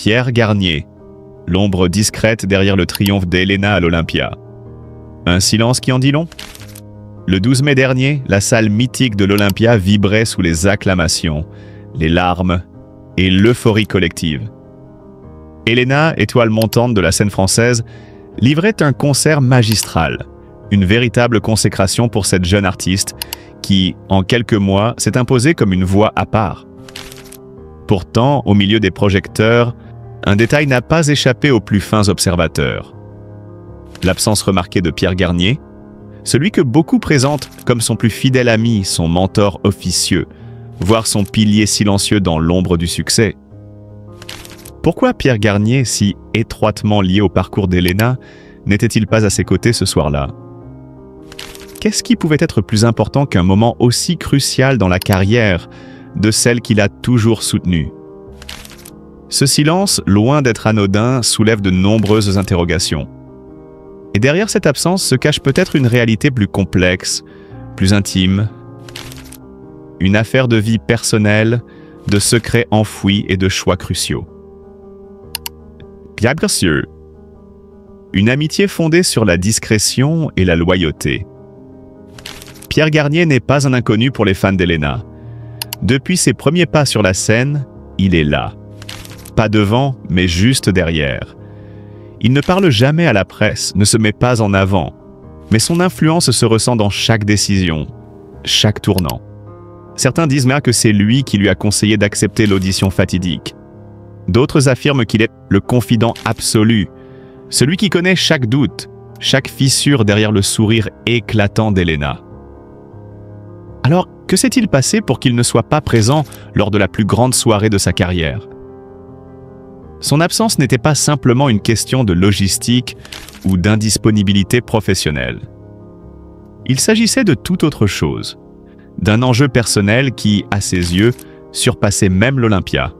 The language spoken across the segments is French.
Pierre Garnier, l'ombre discrète derrière le triomphe d'Elena à l'Olympia. Un silence qui en dit long? Le 12 mai dernier, la salle mythique de l'Olympia vibrait sous les acclamations, les larmes et l'euphorie collective. Elena, étoile montante de la scène française, livrait un concert magistral, une véritable consécration pour cette jeune artiste qui, en quelques mois, s'est imposée comme une voix à part. Pourtant, au milieu des projecteurs, un détail n'a pas échappé aux plus fins observateurs. L'absence remarquée de Pierre Garnier, celui que beaucoup présentent comme son plus fidèle ami, son mentor officieux, voire son pilier silencieux dans l'ombre du succès. Pourquoi Pierre Garnier, si étroitement lié au parcours d'Elena, n'était-il pas à ses côtés ce soir-là? Qu'est-ce qui pouvait être plus important qu'un moment aussi crucial dans la carrière de celle qu'il a toujours soutenue? Ce silence, loin d'être anodin, soulève de nombreuses interrogations. Et derrière cette absence se cache peut-être une réalité plus complexe, plus intime. Une affaire de vie personnelle, de secrets enfouis et de choix cruciaux. Bien sûr. Une amitié fondée sur la discrétion et la loyauté. Pierre Garnier n'est pas un inconnu pour les fans d'Elena. Depuis ses premiers pas sur la scène, il est là. Pas devant, mais juste derrière. Il ne parle jamais à la presse, ne se met pas en avant, mais son influence se ressent dans chaque décision, chaque tournant. Certains disent même que c'est lui qui lui a conseillé d'accepter l'audition fatidique. D'autres affirment qu'il est le confident absolu, celui qui connaît chaque doute, chaque fissure derrière le sourire éclatant d'Elena. Alors, que s'est-il passé pour qu'il ne soit pas présent lors de la plus grande soirée de sa carrière? Son absence n'était pas simplement une question de logistique ou d'indisponibilité professionnelle. Il s'agissait de toute autre chose, d'un enjeu personnel qui, à ses yeux, surpassait même l'Olympia.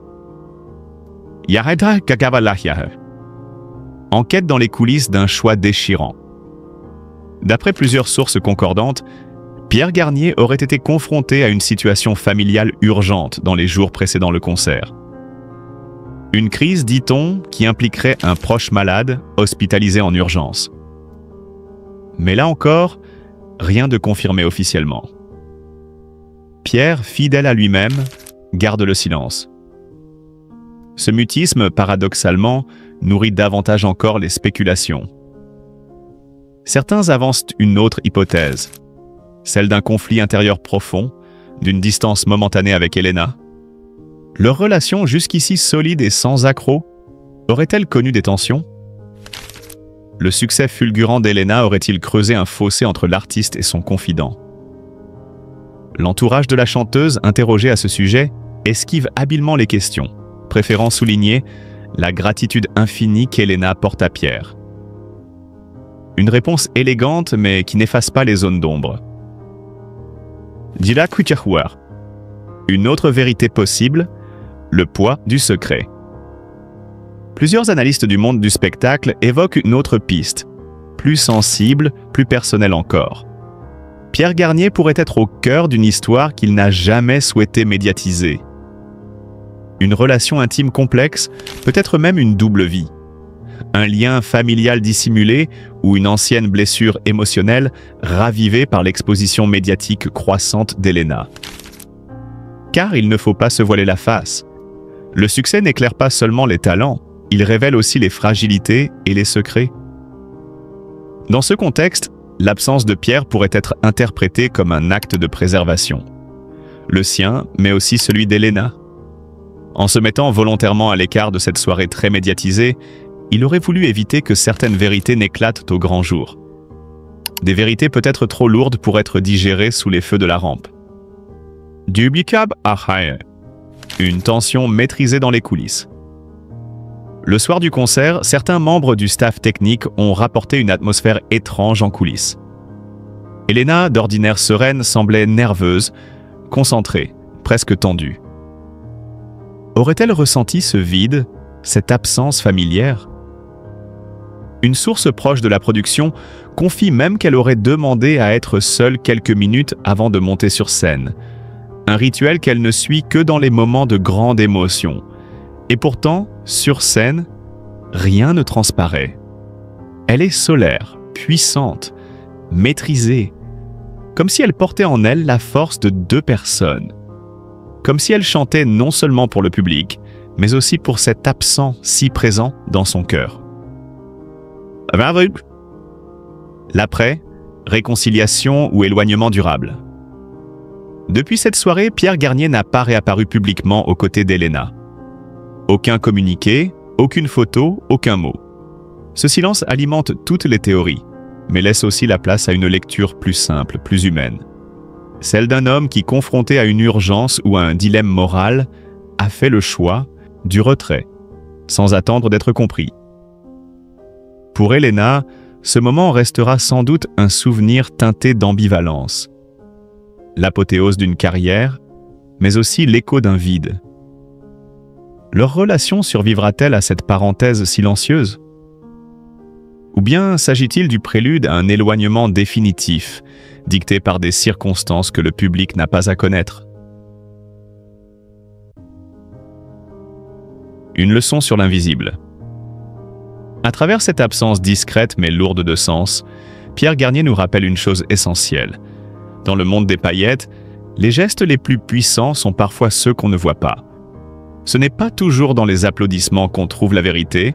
Enquête dans les coulisses d'un choix déchirant. D'après plusieurs sources concordantes, Pierre Garnier aurait été confronté à une situation familiale urgente dans les jours précédant le concert. Une crise, dit-on, qui impliquerait un proche malade hospitalisé en urgence. Mais là encore, rien de confirmé officiellement. Pierre, fidèle à lui-même, garde le silence. Ce mutisme, paradoxalement, nourrit davantage encore les spéculations. Certains avancent une autre hypothèse, celle d'un conflit intérieur profond, d'une distance momentanée avec Elena. Leur relation, jusqu'ici solide et sans accroc, aurait-elle connu des tensions? Le succès fulgurant d'Elena aurait-il creusé un fossé entre l'artiste et son confident? L'entourage de la chanteuse, interrogé à ce sujet, esquive habilement les questions, préférant souligner la gratitude infinie qu'Elena porte à Pierre. Une réponse élégante, mais qui n'efface pas les zones d'ombre. Dila Kuchahouar. Une autre vérité possible, le poids du secret. Plusieurs analystes du monde du spectacle évoquent une autre piste, plus sensible, plus personnelle encore. Pierre Garnier pourrait être au cœur d'une histoire qu'il n'a jamais souhaité médiatiser. Une relation intime complexe, peut-être même une double vie. Un lien familial dissimulé ou une ancienne blessure émotionnelle ravivée par l'exposition médiatique croissante d'Elena. Car il ne faut pas se voiler la face. Le succès n'éclaire pas seulement les talents, il révèle aussi les fragilités et les secrets. Dans ce contexte, l'absence de Pierre pourrait être interprétée comme un acte de préservation. Le sien, mais aussi celui d'Elena. En se mettant volontairement à l'écart de cette soirée très médiatisée, il aurait voulu éviter que certaines vérités n'éclatent au grand jour. Des vérités peut-être trop lourdes pour être digérées sous les feux de la rampe. Du bicab à high. Une tension maîtrisée dans les coulisses. Le soir du concert, certains membres du staff technique ont rapporté une atmosphère étrange en coulisses. Elena, d'ordinaire sereine, semblait nerveuse, concentrée, presque tendue. Aurait-elle ressenti ce vide, cette absence familière? Une source proche de la production confie même qu'elle aurait demandé à être seule quelques minutes avant de monter sur scène. Un rituel qu'elle ne suit que dans les moments de grande émotion. Et pourtant, sur scène, rien ne transparaît. Elle est solaire, puissante, maîtrisée, comme si elle portait en elle la force de 2 personnes. Comme si elle chantait non seulement pour le public, mais aussi pour cet absent si présent dans son cœur. L'après, réconciliation ou éloignement durable. Depuis cette soirée, Pierre Garnier n'a pas réapparu publiquement aux côtés d'Elena. Aucun communiqué, aucune photo, aucun mot. Ce silence alimente toutes les théories, mais laisse aussi la place à une lecture plus simple, plus humaine. Celle d'un homme qui, confronté à une urgence ou à un dilemme moral, a fait le choix du retrait, sans attendre d'être compris. Pour Elena, ce moment restera sans doute un souvenir teinté d'ambivalence. L'apothéose d'une carrière, mais aussi l'écho d'un vide. Leur relation survivra-t-elle à cette parenthèse silencieuse? Ou bien s'agit-il du prélude à un éloignement définitif, dicté par des circonstances que le public n'a pas à connaître? Une leçon sur l'invisible. À travers cette absence discrète mais lourde de sens, Pierre Garnier nous rappelle une chose essentielle. Dans le monde des paillettes, les gestes les plus puissants sont parfois ceux qu'on ne voit pas. Ce n'est pas toujours dans les applaudissements qu'on trouve la vérité,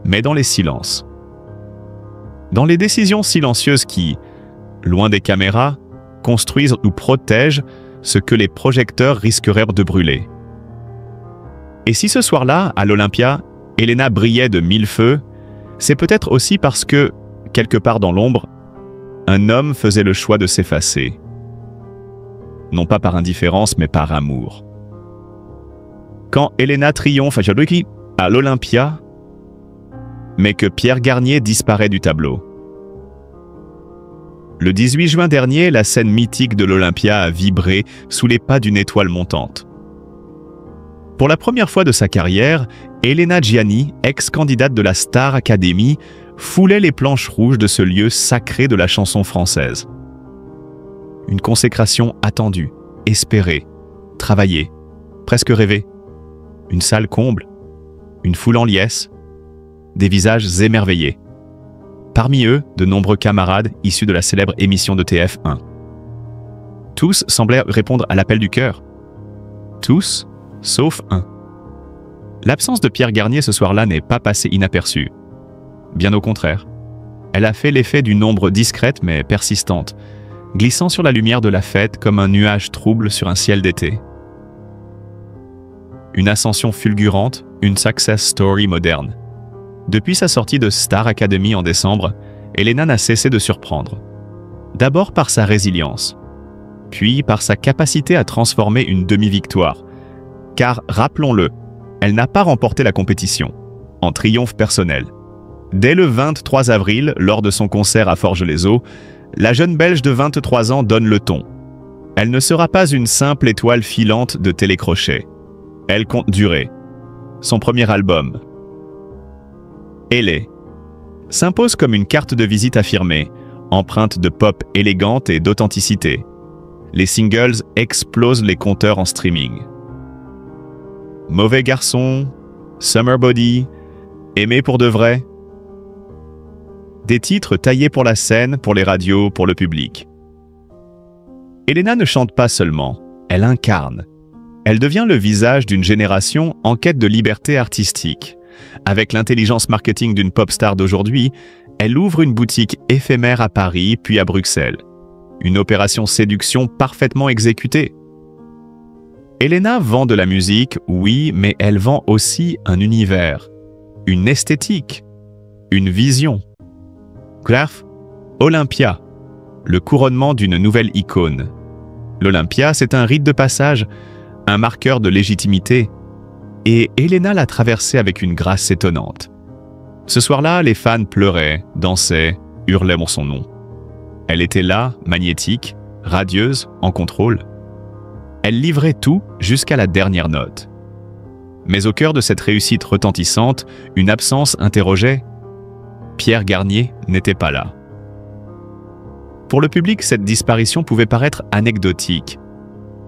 mais dans les silences. Dans les décisions silencieuses qui, loin des caméras, construisent ou protègent ce que les projecteurs risqueraient de brûler. Et si ce soir-là, à l'Olympia, Elena brillait de 1000 feux, c'est peut-être aussi parce que, quelque part dans l'ombre, un homme faisait le choix de s'effacer. Non pas par indifférence, mais par amour. Quand Elena triomphe à l'Olympia, mais que Pierre Garnier disparaît du tableau. Le 18 juin dernier, la scène mythique de l'Olympia a vibré sous les pas d'une étoile montante. Pour la première fois de sa carrière, Elena Gianni, ex-candidate de la Star Academy, foulait les planches rouges de ce lieu sacré de la chanson française. Une consécration attendue, espérée, travaillée, presque rêvée. Une salle comble, une foule en liesse, des visages émerveillés. Parmi eux, de nombreux camarades issus de la célèbre émission de TF1. Tous semblaient répondre à l'appel du cœur. Tous, sauf un. L'absence de Pierre Garnier ce soir-là n'est pas passée inaperçue. Bien au contraire. Elle a fait l'effet d'une ombre discrète mais persistante, glissant sur la lumière de la fête comme un nuage trouble sur un ciel d'été. Une ascension fulgurante, une success story moderne. Depuis sa sortie de Star Academy en décembre, Elena n'a cessé de surprendre. D'abord par sa résilience, puis par sa capacité à transformer une demi-victoire. Car, rappelons-le, elle n'a pas remporté la compétition, en triomphe personnel. Dès le 23 avril, lors de son concert à Forges-les-Eaux, la jeune Belge de 23 ans donne le ton. Elle ne sera pas une simple étoile filante de télécrochet. Elle compte durer. Son premier album, Elle s'impose comme une carte de visite affirmée, empreinte de pop élégante et d'authenticité. Les singles explosent les compteurs en streaming. Mauvais garçon, Summer Body, Aimé pour de vrai. Des titres taillés pour la scène, pour les radios, pour le public. Elena ne chante pas seulement, elle incarne. Elle devient le visage d'une génération en quête de liberté artistique. Avec l'intelligence marketing d'une pop star d'aujourd'hui, elle ouvre une boutique éphémère à Paris puis à Bruxelles. Une opération séduction parfaitement exécutée. Elena vend de la musique, oui, mais elle vend aussi un univers, une esthétique, une vision. Bref, Olympia, le couronnement d'une nouvelle icône. L'Olympia, c'est un rite de passage, un marqueur de légitimité. Et Elena l'a traversé avec une grâce étonnante. Ce soir-là, les fans pleuraient, dansaient, hurlaient son nom. Elle était là, magnétique, radieuse, en contrôle. Elle livrait tout jusqu'à la dernière note. Mais au cœur de cette réussite retentissante, une absence interrogeait. Pierre Garnier n'était pas là. Pour le public, cette disparition pouvait paraître anecdotique.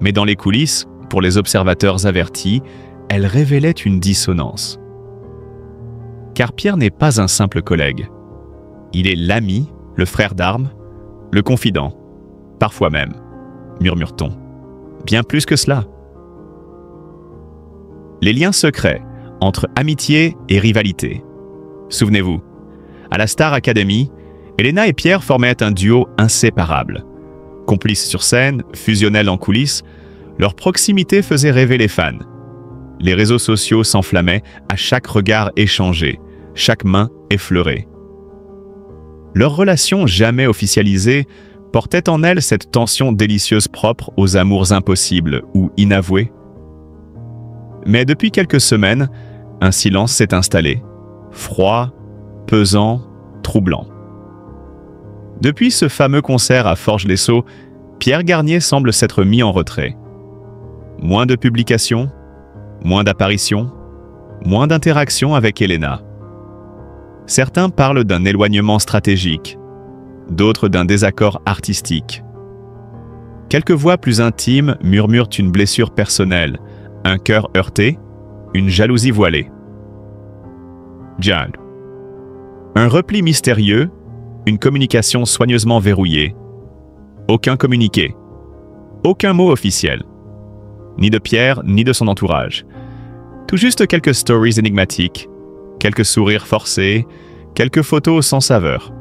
Mais dans les coulisses, pour les observateurs avertis, elle révélait une dissonance. car Pierre n'est pas un simple collègue. Il est l'ami, le frère d'armes, le confident, parfois même, murmure-t-on. Bien plus que cela. Les liens secrets entre amitié et rivalité. Souvenez-vous, à la Star Academy, Elena et Pierre formaient un duo inséparable. Complices sur scène, fusionnels en coulisses, leur proximité faisait rêver les fans. Les réseaux sociaux s'enflammaient à chaque regard échangé, chaque main effleurée. Leur relation jamais officialisée portait en elle cette tension délicieuse propre aux amours impossibles ou inavoués. Mais depuis quelques semaines, un silence s'est installé, froid, pesant, troublant. Depuis ce fameux concert à Forges-les-Sceaux, Pierre Garnier semble s'être mis en retrait. Moins de publications, moins d'apparitions, moins d'interactions avec Elena. Certains parlent d'un éloignement stratégique, d'autres d'un désaccord artistique. Quelques voix plus intimes murmurent une blessure personnelle, un cœur heurté, une jalousie voilée. Diable. Un repli mystérieux, une communication soigneusement verrouillée. Aucun communiqué. Aucun mot officiel. Ni de Pierre, ni de son entourage. Tout juste quelques stories énigmatiques, quelques sourires forcés, quelques photos sans saveur.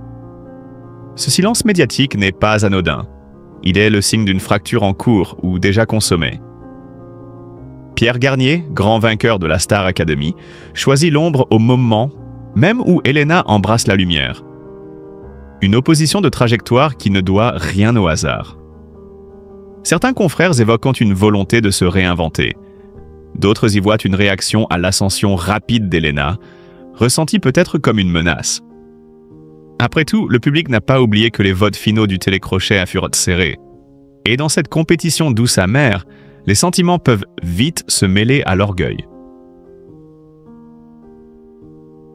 Ce silence médiatique n'est pas anodin. Il est le signe d'une fracture en cours ou déjà consommée. Pierre Garnier, grand vainqueur de la Star Academy, choisit l'ombre au moment même où Elena embrasse la lumière. Une opposition de trajectoire qui ne doit rien au hasard. Certains confrères évoquent une volonté de se réinventer. D'autres y voient une réaction à l'ascension rapide d'Elena, ressentie peut-être comme une menace. Après tout, le public n'a pas oublié que les votes finaux du télécrochet furent serrés. Et dans cette compétition douce amère, les sentiments peuvent vite se mêler à l'orgueil.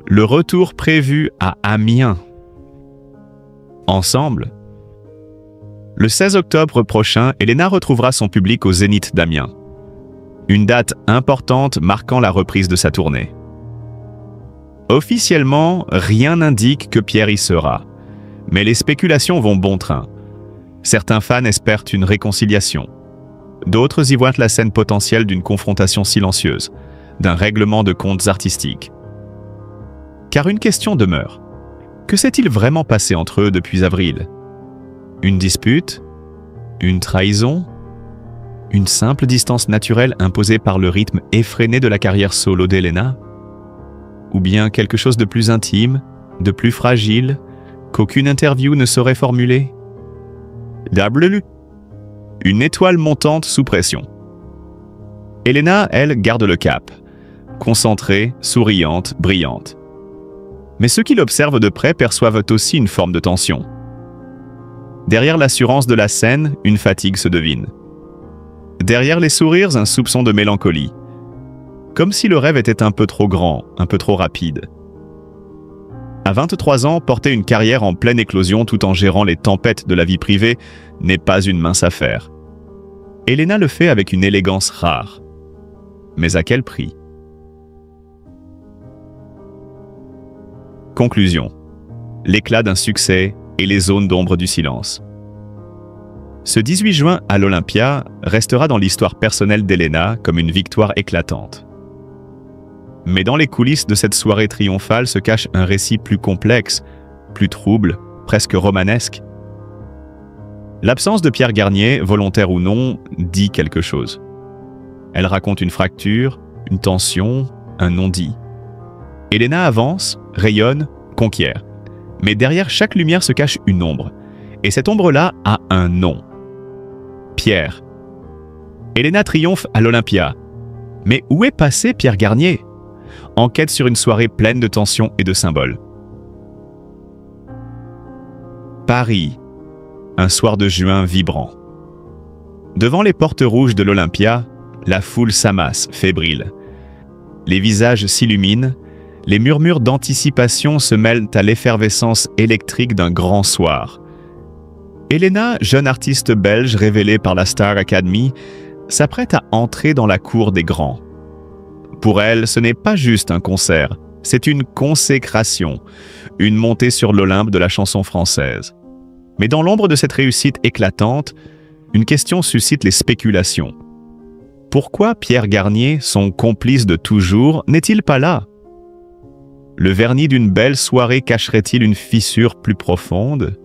Le retour prévu à Amiens. Ensemble. Le 16 octobre prochain, Elena retrouvera son public au Zénith d'Amiens. Une date importante marquant la reprise de sa tournée. Officiellement, rien n'indique que Pierre y sera. Mais les spéculations vont bon train. Certains fans espèrent une réconciliation. D'autres y voient la scène potentielle d'une confrontation silencieuse, d'un règlement de comptes artistiques. Car une question demeure. Que s'est-il vraiment passé entre eux depuis avril? Une dispute? Une trahison? Une simple distance naturelle imposée par le rythme effréné de la carrière solo d'Elena? Ou bien quelque chose de plus intime, de plus fragile, qu'aucune interview ne saurait formuler? Une étoile montante sous pression. Elena, elle, garde le cap. Concentrée, souriante, brillante. Mais ceux qui l'observent de près perçoivent aussi une forme de tension. Derrière l'assurance de la scène, une fatigue se devine. Derrière les sourires, un soupçon de mélancolie. Comme si le rêve était un peu trop grand, un peu trop rapide. À 23 ans, porter une carrière en pleine éclosion tout en gérant les tempêtes de la vie privée n'est pas une mince affaire. Elena le fait avec une élégance rare. Mais à quel prix? Conclusion. L'éclat d'un succès et les zones d'ombre du silence. Ce 18 juin à l'Olympia restera dans l'histoire personnelle d'Elena comme une victoire éclatante. Mais dans les coulisses de cette soirée triomphale se cache un récit plus complexe, plus trouble, presque romanesque. L'absence de Pierre Garnier, volontaire ou non, dit quelque chose. Elle raconte une fracture, une tension, un non-dit. Elena avance, rayonne, conquiert. Mais derrière chaque lumière se cache une ombre. Et cette ombre-là a un nom. Pierre. Elena triomphe à l'Olympia. Mais où est passé Pierre Garnier? Enquête sur une soirée pleine de tensions et de symboles. Paris. Un soir de juin vibrant. Devant les portes rouges de l'Olympia, la foule s'amasse, fébrile. Les visages s'illuminent, les murmures d'anticipation se mêlent à l'effervescence électrique d'un grand soir. Elena, jeune artiste belge révélée par la Star Academy, s'apprête à entrer dans la cour des grands. Pour elle, ce n'est pas juste un concert, C'est une consécration, une montée sur l'Olympe de la chanson française. Mais dans l'ombre de cette réussite éclatante, une question suscite les spéculations. Pourquoi Pierre Garnier, son complice de toujours, n'est-il pas là? Le vernis d'une belle soirée cacherait-il une fissure plus profonde?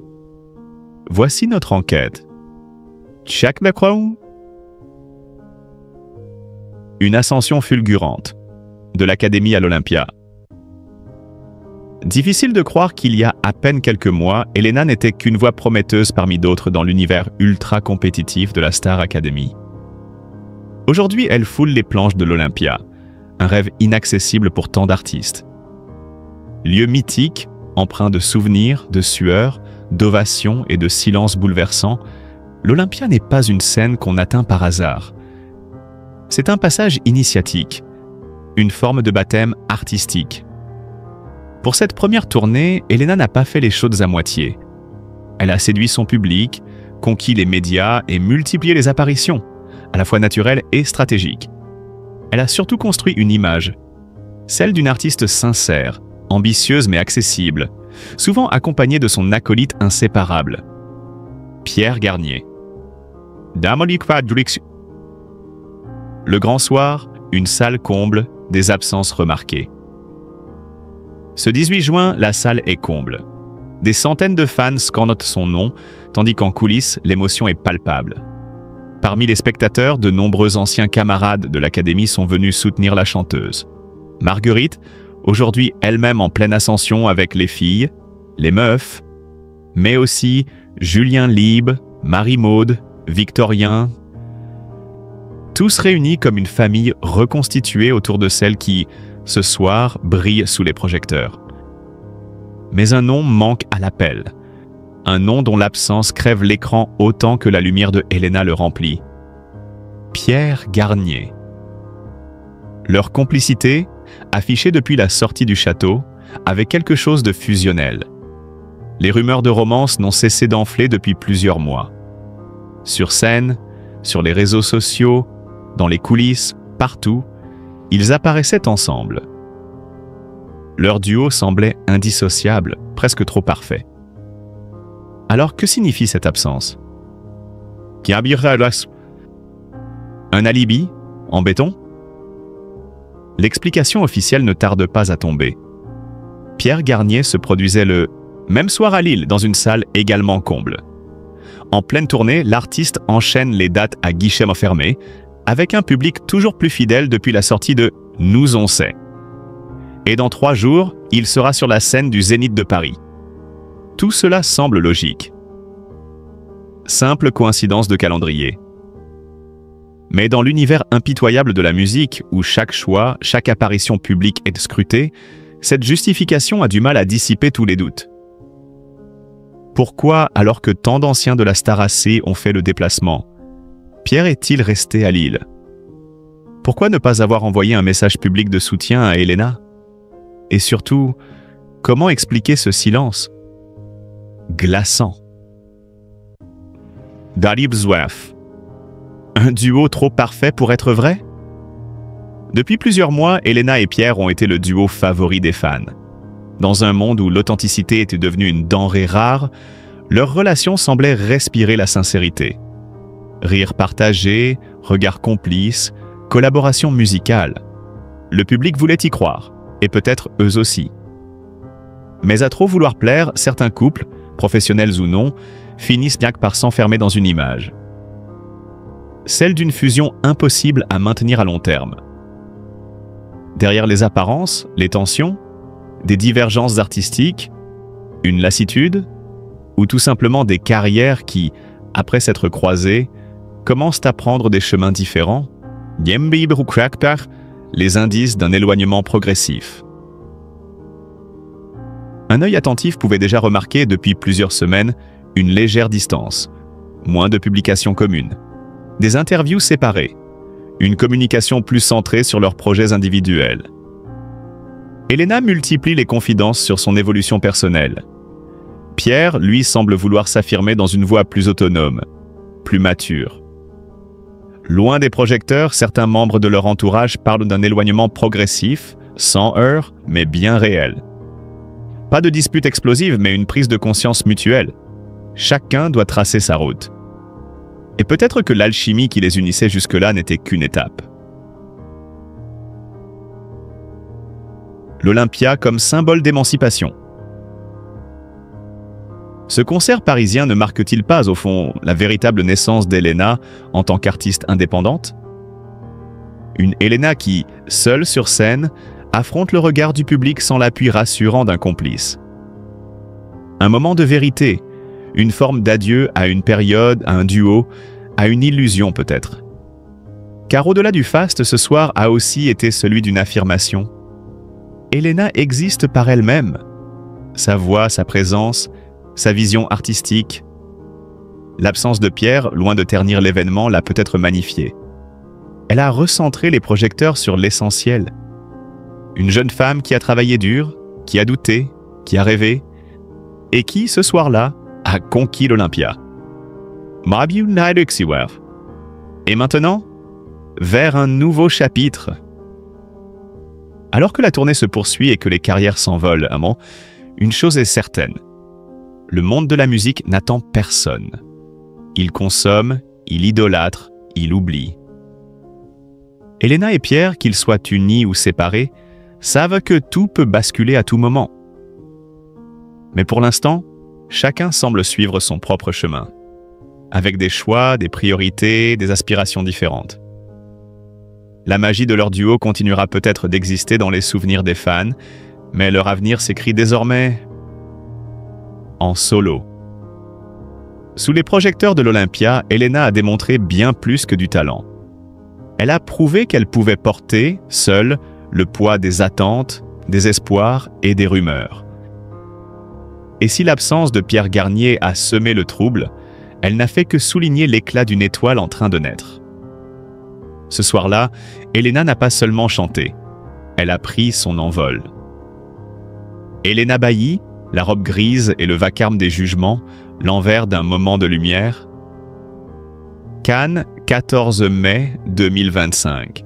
Voici notre enquête. Check the crown. Une ascension fulgurante, de l'Académie à l'Olympia. Difficile de croire qu'il y a à peine quelques mois, Elena n'était qu'une voix prometteuse parmi d'autres dans l'univers ultra compétitif de la Star Academy. Aujourd'hui, elle foule les planches de l'Olympia, un rêve inaccessible pour tant d'artistes. Lieu mythique, empreint de souvenirs, de sueurs, d'ovations et de silences bouleversants, l'Olympia n'est pas une scène qu'on atteint par hasard. C'est un passage initiatique, une forme de baptême artistique. Pour cette première tournée, Elena n'a pas fait les choses à moitié. Elle a séduit son public, conquis les médias et multiplié les apparitions, à la fois naturelles et stratégiques. Elle a surtout construit une image, celle d'une artiste sincère, ambitieuse mais accessible, souvent accompagnée de son acolyte inséparable, Pierre Garnier. Le grand soir, une salle comble, des absences remarquées. Ce 18 juin, la salle est comble. Des centaines de fans scannotent son nom, tandis qu'en coulisses, l'émotion est palpable. Parmi les spectateurs, de nombreux anciens camarades de l'Académie sont venus soutenir la chanteuse. Marguerite, aujourd'hui elle-même en pleine ascension avec les filles, les meufs, mais aussi Julien Lieb, Marie-Maude, Victorien, tous réunis comme une famille reconstituée autour de celle qui, ce soir, brille sous les projecteurs. Mais un nom manque à l'appel. Un nom dont l'absence crève l'écran autant que la lumière de Elena le remplit. Pierre Garnier. Leur complicité, affichée depuis la sortie du château, avait quelque chose de fusionnel. Les rumeurs de romance n'ont cessé d'enfler depuis plusieurs mois. Sur scène, sur les réseaux sociaux, dans les coulisses, partout, ils apparaissaient ensemble. Leur duo semblait indissociable, presque trop parfait. Alors que signifie cette absence? Un alibi? En béton? L'explication officielle ne tarde pas à tomber. Pierre Garnier se produisait le même soir à Lille, dans une salle également comble. En pleine tournée, l'artiste enchaîne les dates à guichet fermé, avec un public toujours plus fidèle depuis la sortie de « Nous on sait ». Et dans 3 jours, il sera sur la scène du Zénith de Paris. Tout cela semble logique. Simple coïncidence de calendrier. Mais dans l'univers impitoyable de la musique, où chaque choix, chaque apparition publique est scrutée, cette justification a du mal à dissiper tous les doutes. Pourquoi, alors que tant d'anciens de la Star AC ont fait le déplacement, Pierre est-il resté à Lille? Pourquoi ne pas avoir envoyé un message public de soutien à Elena? Et surtout, comment expliquer ce silence? Glaçant. Darib Zouaf. Un duo trop parfait pour être vrai? Depuis plusieurs mois, Elena et Pierre ont été le duo favori des fans. Dans un monde où l'authenticité était devenue une denrée rare, leur relation semblait respirer la sincérité. Rire partagé, regard complice, collaboration musicale. Le public voulait y croire, et peut-être eux aussi. Mais à trop vouloir plaire, certains couples, professionnels ou non, finissent bien que par s'enfermer dans une image. Celle d'une fusion impossible à maintenir à long terme. Derrière les apparences, les tensions, des divergences artistiques, une lassitude, ou tout simplement des carrières qui, après s'être croisées, commencent à prendre des chemins différents, les indices d'un éloignement progressif. Un œil attentif pouvait déjà remarquer depuis plusieurs semaines une légère distance, moins de publications communes, des interviews séparées, une communication plus centrée sur leurs projets individuels. Elena multiplie les confidences sur son évolution personnelle. Pierre, lui, semble vouloir s'affirmer dans une voie plus autonome, plus mature. Loin des projecteurs, certains membres de leur entourage parlent d'un éloignement progressif, sans heurts, mais bien réels. Pas de dispute explosive, mais une prise de conscience mutuelle. Chacun doit tracer sa route. Et peut-être que l'alchimie qui les unissait jusque-là n'était qu'une étape. L'Olympia comme symbole d'émancipation. Ce concert parisien ne marque-t-il pas, au fond, la véritable naissance d'Helena en tant qu'artiste indépendante? Une Helena qui, seule sur scène, affronte le regard du public sans l'appui rassurant d'un complice. Un moment de vérité, une forme d'adieu à une période, à un duo, à une illusion peut-être. Car au-delà du faste, ce soir a aussi été celui d'une affirmation. Helena existe par elle-même. Sa voix, sa présence, sa vision artistique. L'absence de Pierre, loin de ternir l'événement, l'a peut-être magnifiée. Elle a recentré les projecteurs sur l'essentiel. Une jeune femme qui a travaillé dur, qui a douté, qui a rêvé, et qui, ce soir-là, a conquis l'Olympia. Et maintenant, vers un nouveau chapitre. Alors que la tournée se poursuit et que les carrières s'envolent, une chose est certaine. Le monde de la musique n'attend personne. Il consomme, il idolâtre, il oublie. Helena et Pierre, qu'ils soient unis ou séparés, savent que tout peut basculer à tout moment. Mais pour l'instant, chacun semble suivre son propre chemin, avec des choix, des priorités, des aspirations différentes. La magie de leur duo continuera peut-être d'exister dans les souvenirs des fans, mais leur avenir s'écrit désormais en solo. Sous les projecteurs de l'Olympia, Helena a démontré bien plus que du talent. Elle a prouvé qu'elle pouvait porter, seule, le poids des attentes, des espoirs et des rumeurs. Et si l'absence de Pierre Garnier a semé le trouble, elle n'a fait que souligner l'éclat d'une étoile en train de naître. Ce soir-là, Helena n'a pas seulement chanté, elle a pris son envol. Helena Bailly, la robe grise et le vacarme des jugements, l'envers d'un moment de lumière. Cannes, 14 mai 2025.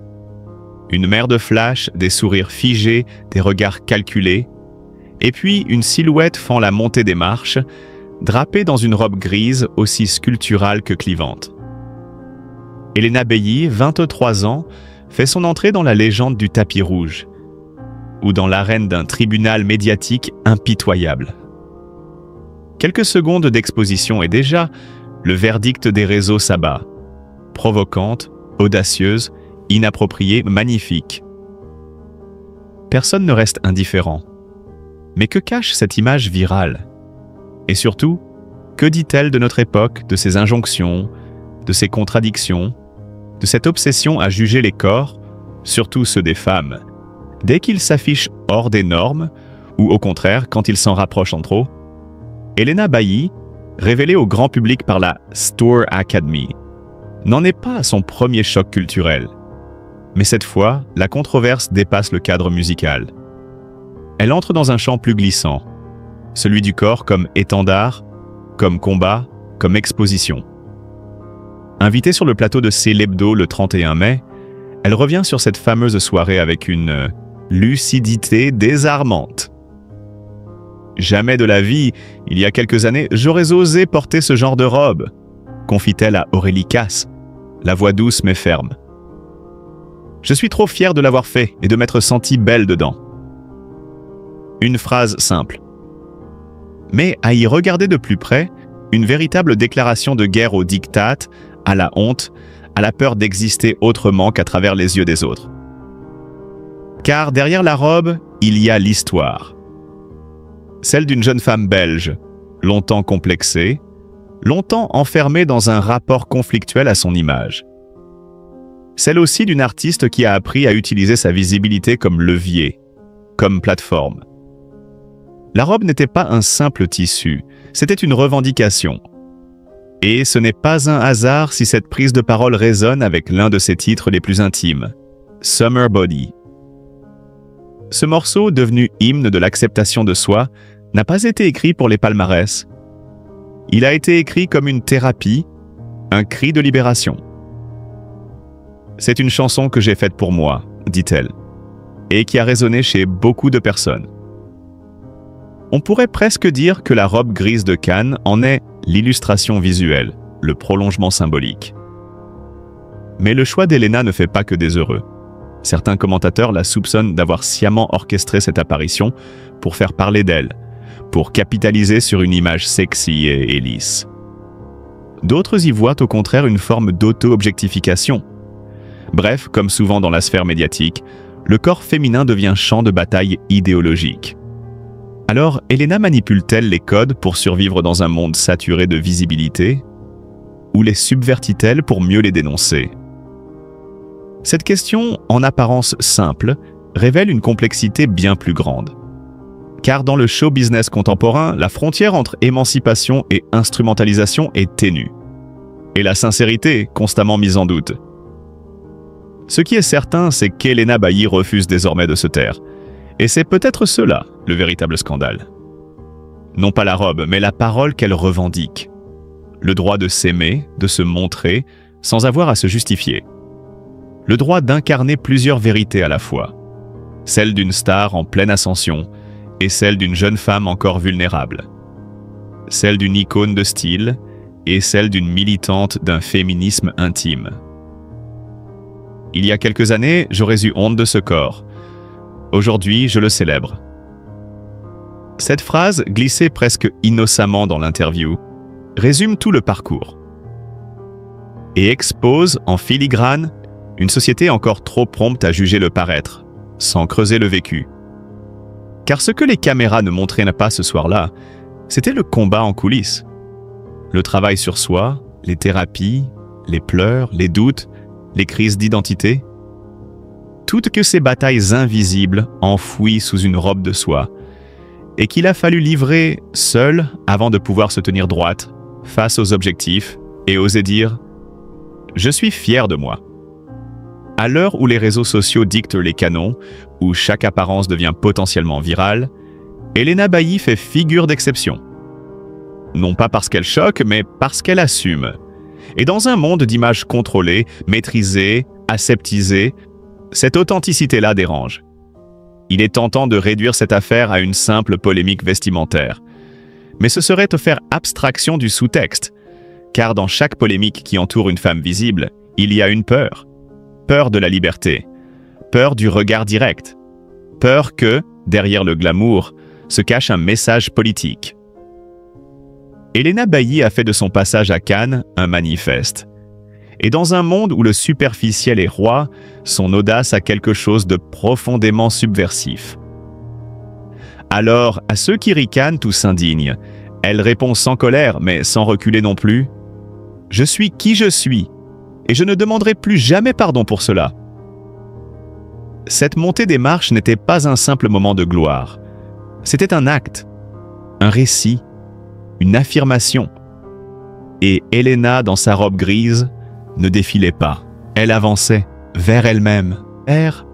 Une mer de flash, des sourires figés, des regards calculés, et puis une silhouette fend la montée des marches, drapée dans une robe grise aussi sculpturale que clivante. Helena Bailly, 23 ans, fait son entrée dans la légende du tapis rouge, ou dans l'arène d'un tribunal médiatique impitoyable. Quelques secondes d'exposition et déjà, le verdict des réseaux s'abat. Provocante, audacieuse, inappropriée, magnifique. Personne ne reste indifférent. Mais que cache cette image virale? Et surtout, que dit-elle de notre époque, de ses injonctions, de ses contradictions, de cette obsession à juger les corps, surtout ceux des femmes, dès qu'ils s'affichent hors des normes, ou au contraire, quand ils s'en rapprochent en trop? Helena Bailly, révélée au grand public par la Store Academy, n'en est pas à son premier choc culturel. Mais cette fois, la controverse dépasse le cadre musical. Elle entre dans un champ plus glissant, celui du corps comme étendard, comme combat, comme exposition. Invitée sur le plateau de C l'Hebdo le 31 mai, elle revient sur cette fameuse soirée avec une lucidité désarmante. Jamais de la vie, il y a quelques années, j'aurais osé porter ce genre de robe, confie-t-elle à Aurélie Casse, la voix douce mais ferme. Je suis trop fière de l'avoir fait et de m'être sentie belle dedans. Une phrase simple. Mais à y regarder de plus près, une véritable déclaration de guerre au diktat, à la honte, à la peur d'exister autrement qu'à travers les yeux des autres. Car derrière la robe, il y a l'histoire. Celle d'une jeune femme belge, longtemps complexée, longtemps enfermée dans un rapport conflictuel à son image. Celle aussi d'une artiste qui a appris à utiliser sa visibilité comme levier, comme plateforme. La robe n'était pas un simple tissu, c'était une revendication. Et ce n'est pas un hasard si cette prise de parole résonne avec l'un de ses titres les plus intimes, Summer Body. Ce morceau, devenu hymne de l'acceptation de soi, n'a pas été écrit pour les palmarès. Il a été écrit comme une thérapie, un cri de libération. « C'est une chanson que j'ai faite pour moi », dit-elle. et qui a résonné chez beaucoup de personnes. On pourrait presque dire que la robe grise de Khan en est l'illustration visuelle, le prolongement symbolique. Mais le choix d'Helena ne fait pas que des heureux. Certains commentateurs la soupçonnent d'avoir sciemment orchestré cette apparition pour faire parler d'elle, pour capitaliser sur une image sexy et lisse. D'autres y voient au contraire une forme d'auto-objectification. Bref, comme souvent dans la sphère médiatique, le corps féminin devient champ de bataille idéologique. Alors, Helena manipule-t-elle les codes pour survivre dans un monde saturé de visibilité? Ou les subvertit-elle pour mieux les dénoncer? Cette question, en apparence simple, révèle une complexité bien plus grande. Car dans le show business contemporain, la frontière entre émancipation et instrumentalisation est ténue. Et la sincérité constamment mise en doute. Ce qui est certain, c'est qu'Helena Bailly refuse désormais de se taire. Et c'est peut-être cela, le véritable scandale. Non pas la robe, mais la parole qu'elle revendique. Le droit de s'aimer, de se montrer, sans avoir à se justifier. Le droit d'incarner plusieurs vérités à la fois. Celle d'une star en pleine ascension et celle d'une jeune femme encore vulnérable. Celle d'une icône de style et celle d'une militante d'un féminisme intime. Il y a quelques années, j'aurais eu honte de ce corps. Aujourd'hui, je le célèbre. Cette phrase, glissée presque innocemment dans l'interview, résume tout le parcours et expose en filigrane une société encore trop prompte à juger le paraître, sans creuser le vécu. Car ce que les caméras ne montraient pas ce soir-là, c'était le combat en coulisses. Le travail sur soi, les thérapies, les pleurs, les doutes, les crises d'identité. Toutes que ces batailles invisibles enfouies sous une robe de soie, et qu'il a fallu livrer seul avant de pouvoir se tenir droite, face aux objectifs, et oser dire « Je suis fier de moi ». À l'heure où les réseaux sociaux dictent les canons, où chaque apparence devient potentiellement virale, Helena Bailly fait figure d'exception. Non pas parce qu'elle choque, mais parce qu'elle assume. Et dans un monde d'images contrôlées, maîtrisées, aseptisées, cette authenticité-là dérange. Il est tentant de réduire cette affaire à une simple polémique vestimentaire. Mais ce serait te faire abstraction du sous-texte, car dans chaque polémique qui entoure une femme visible, il y a une peur. Peur de la liberté, peur du regard direct, peur que, derrière le glamour, se cache un message politique. Helena Bailly a fait de son passage à Cannes un manifeste. Et dans un monde où le superficiel est roi, son audace a quelque chose de profondément subversif. Alors, à ceux qui ricanent ou s'indignent, elle répond sans colère, mais sans reculer non plus. « Je suis qui je suis, et je ne demanderai plus jamais pardon pour cela. » Cette montée des marches n'était pas un simple moment de gloire. C'était un acte, un récit, une affirmation. Et Helena, dans sa robe grise, ne défilait pas. Elle avançait vers elle-même, vers